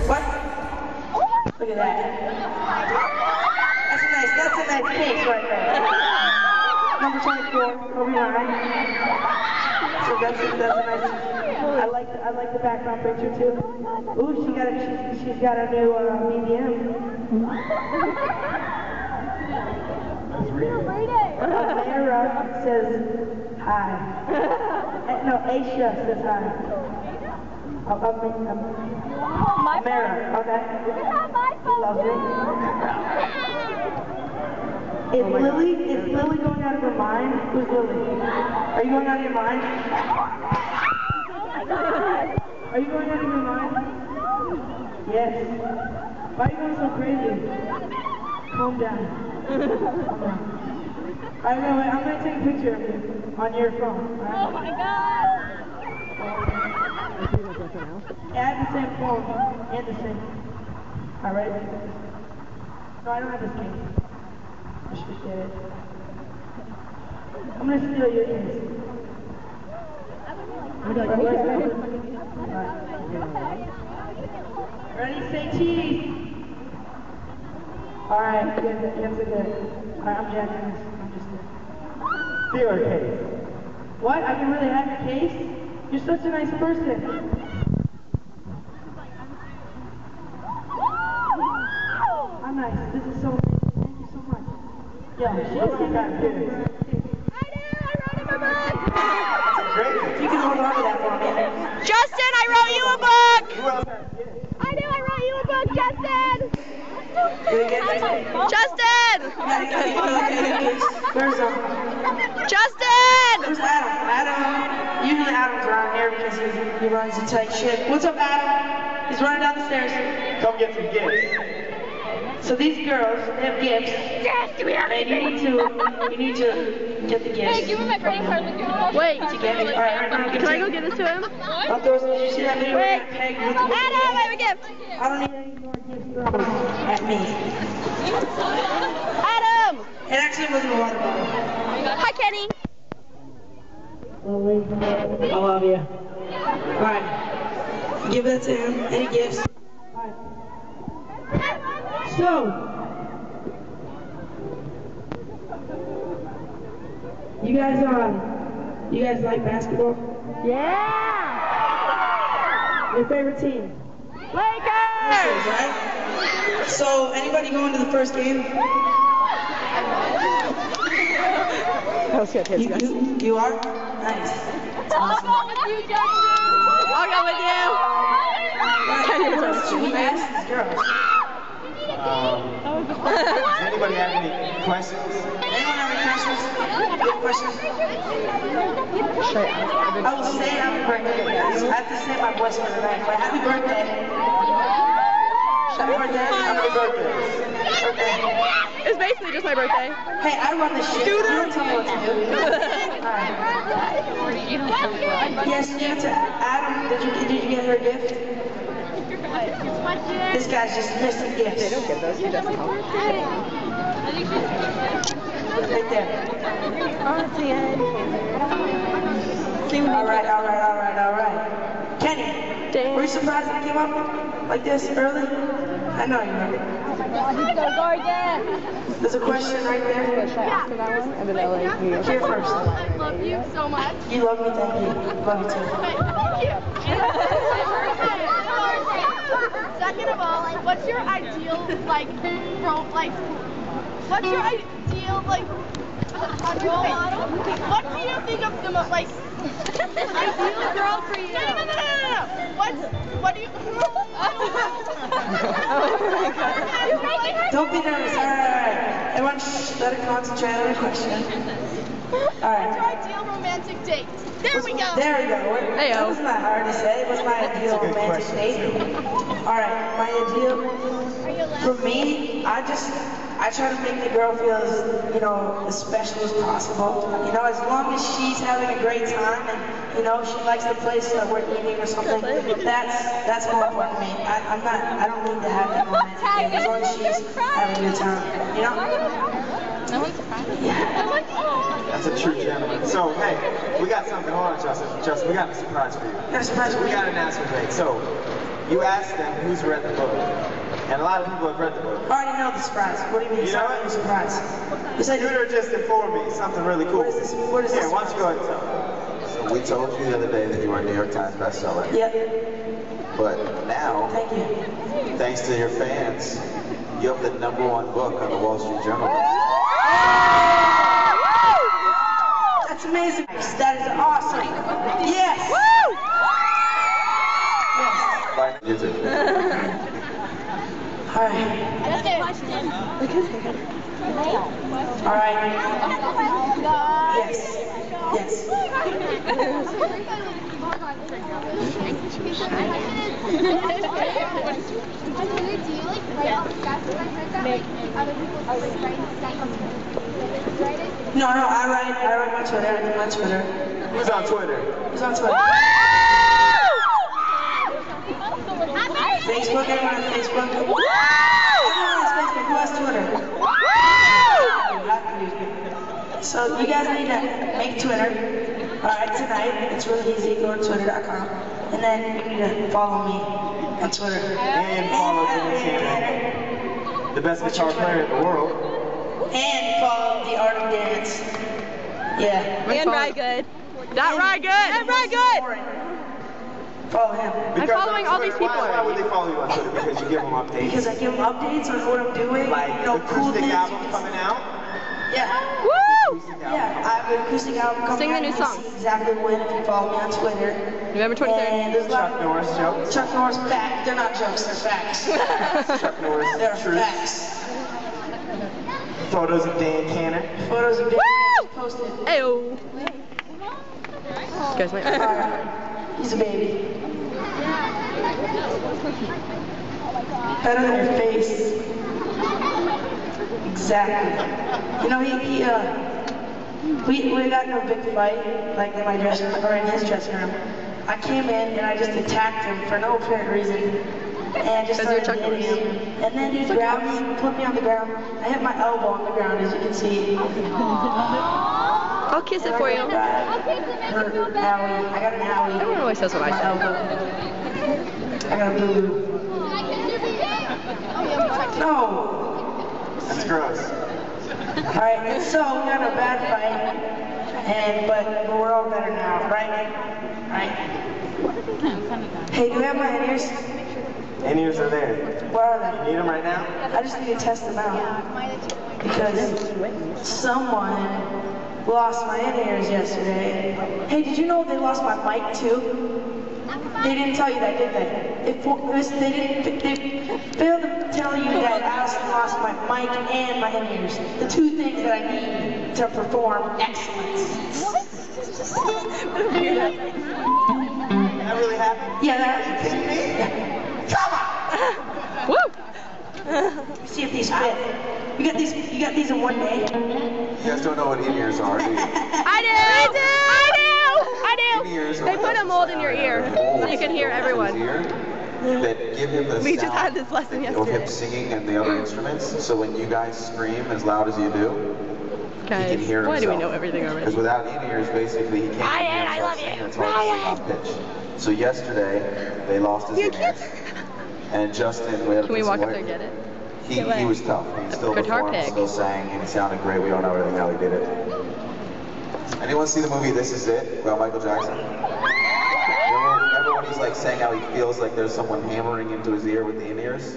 What? Look at that. That's a nice case right there. Number 24, over your eye. So that's a nice. I like the background picture too. Ooh, she's got a new BBM. Amara says hi. No, Aisha says hi. Amara, okay. Lovely. Is Lily going out of her mind? Who's Lily? Are you going out of your mind? Are you going out of your mind? Yes. Why are you going so crazy? Calm down. Alright, wait, I'm going to take a picture of you on your phone. Right? Oh my god! Yeah, I have the same phone and the same. Alright? No, I don't have this case. I should get it. I'm going to steal your ears. Ready, say cheese. Alright, good. Yes, it is. Alright, I'm jacking this. I'm just kidding. Steal her case. What? I can really have your case? You're such a nice person. I'm nice. This is so amazing. Thank you so much. Yo, she's got kids. I wrote him a book! You can hold on to that for me. Justin, I wrote you a book! Who else has kids? I wrote you a book, Justin! Justin! Where's Justin! Where's Adam? Usually Adam's around here because he runs a tight ship. What's up, Adam? He's running down the stairs. Come get some gifts. So these girls, they have gifts. Yes, we are. And you need to get the gifts. Hey, give me my credit card. Wait. To get it. All right, Can I go give this to him? Outdoors, did you see that video? Wait. Peg with Adam, I have a gift. I don't need any more gifts thrown at me. Adam! It actually wasn't a water bottle. Hi, Kenny. Lily, I love you. All right. Give that to him. Any gifts? All right. So, you guys like basketball? Yeah! Your favorite team? Lakers! Right? So, anybody going to the first game? You are? Nice. I'll go with you, Justin! I'll go with you! Girls. Does anybody have any questions? Anyone have any questions? Good questions? I will say happy birthday, guys. I have to say my voice for tonight. But happy birthday. Happy birthday. Happy birthday. It's basically just my birthday. Hey, I run this shit. You don't tell me what to do. Alright. Yes, give it to Adam. Did you get her a gift? This guy's just missing gifts. They don't get those. He doesn't help. Right there. Oh, it's the end. Alright. Kenny, were you surprised that I came up like this early? I know you were. He's so gorgeous. There's a question right there. Here first. I love you so much. You love me, thank you. Love you too. Second of all, what's your ideal, what's your ideal, role model? What do you think of the most, ideal girl for you? No. What do you... Don't be nervous. Alright. Everyone, let her concentrate on the question. Alright. What's your ideal romantic date? There we go. There we go. That wasn't that hard to say. What's my ideal romantic date? Alright, my ideal... For me, I try to make the girl feel as, as special as possible. As long as she's having a great time and, she likes the place that we're eating or something, that's more important to me. I don't need to have that romantic date as long as she's having a good time, No one's surprised. That's a true gentleman. So, hey, we got something. Hold on, Justin. Justin, we got a surprise for you. Got a surprise for We me? got an announcement to make. So, you asked them who's read the book. And a lot of people have read the book. I already know the surprise. What do you mean? You know it? The surprise. Yes, I do. Twitter just informed me something really cool. What is this? What is Here, this? why don't you go ahead and tell them? We told you the other day that you were a New York Times bestseller. Yep. But now, Thank you. thanks to your fans, you have the #1 book on the Wall Street Journal list. That's amazing. That is awesome. Yes. Yes. By YouTube. All right. All right. Yes. Yes. No, I write my Twitter. I do my Twitter. Who's on Twitter? Who's on Twitter? Facebook, everyone on Facebook? Everyone has Facebook. Who has Twitter? So you guys need to make Twitter. Alright, tonight. It's really easy. Go to twitter.com. And then you need to follow me on Twitter. And follow Tanner, the best guitar player in the world. And follow the Art of Dance. Yeah. And Rye Good. That Rye Good. And Rye Good. Follow him. Because following on all these Twitter, people Why would they follow you on Twitter? Because you give them updates. Because I give them updates on what I'm doing. Like you know, cool acoustic things. album coming out. Yeah. Woo! Acoustic album. Yeah, I have an acoustic album coming Sing the out. new You can song. see exactly when if you follow me on Twitter. November 23rd. And there's a lot Chuck Norris jokes. Chuck Norris facts. They're not jokes, they're facts. Chuck Norris They're truths. facts. Photos of Dan Cannon. Photos of Woo! babies posted. Ayo. You guys might. Alright. He's a baby. Better than your face. Exactly. You know, we got in a big fight, like in my dressing room, or in his dressing room. I came in and I just attacked him for no apparent reason. And just Because you're started Chuck hitting Norris. him. And then he grabbed me, put me on the ground. I hit my elbow on the ground, as you can see. I'll kiss it for you. Hurt owie. I got an owie. Everyone always says what I My say. elbow. I got a boo-boo. No. That's gross. Alright, and so we got in a bad fight, but we're all better now, right? Right. Hey, do you have my in-ears? In-ears are there. Where are You they? need them right now? I just need to test them out. Because someone lost my in-ears yesterday. Hey, did you know they lost my mic too? They didn't tell you that, did they? They failed to tell you that Allison lost my mic and my in-ears. The two things that I need to perform excellence. That really happened? Yeah, that. Come on! Woo! See if these fit. You got these in one day? You guys don't know what in-ears are, do you? I do! In-ears are They put a mold in your ear so you can hear in his everyone. ear that give him the We just sound had this lesson of him yesterday. singing and the other instruments. So when you guys scream as loud as you do, he can Guys, hear why do we himself. know everything Because already? without in-ears, basically, he can't Ryan, hear I himself love sing. you. It's hard to sing off pitch. So yesterday, they lost his in-ears. And Justin, we had Can we this walk up way- there and get it? He was tough. He still Guitar performed, pick. still sang, and he sounded great. We don't know everything how he did it. Anyone see the movie This Is It about Michael Jackson? Remember when he's like saying how he feels like there's someone hammering into his ear with the in-ears?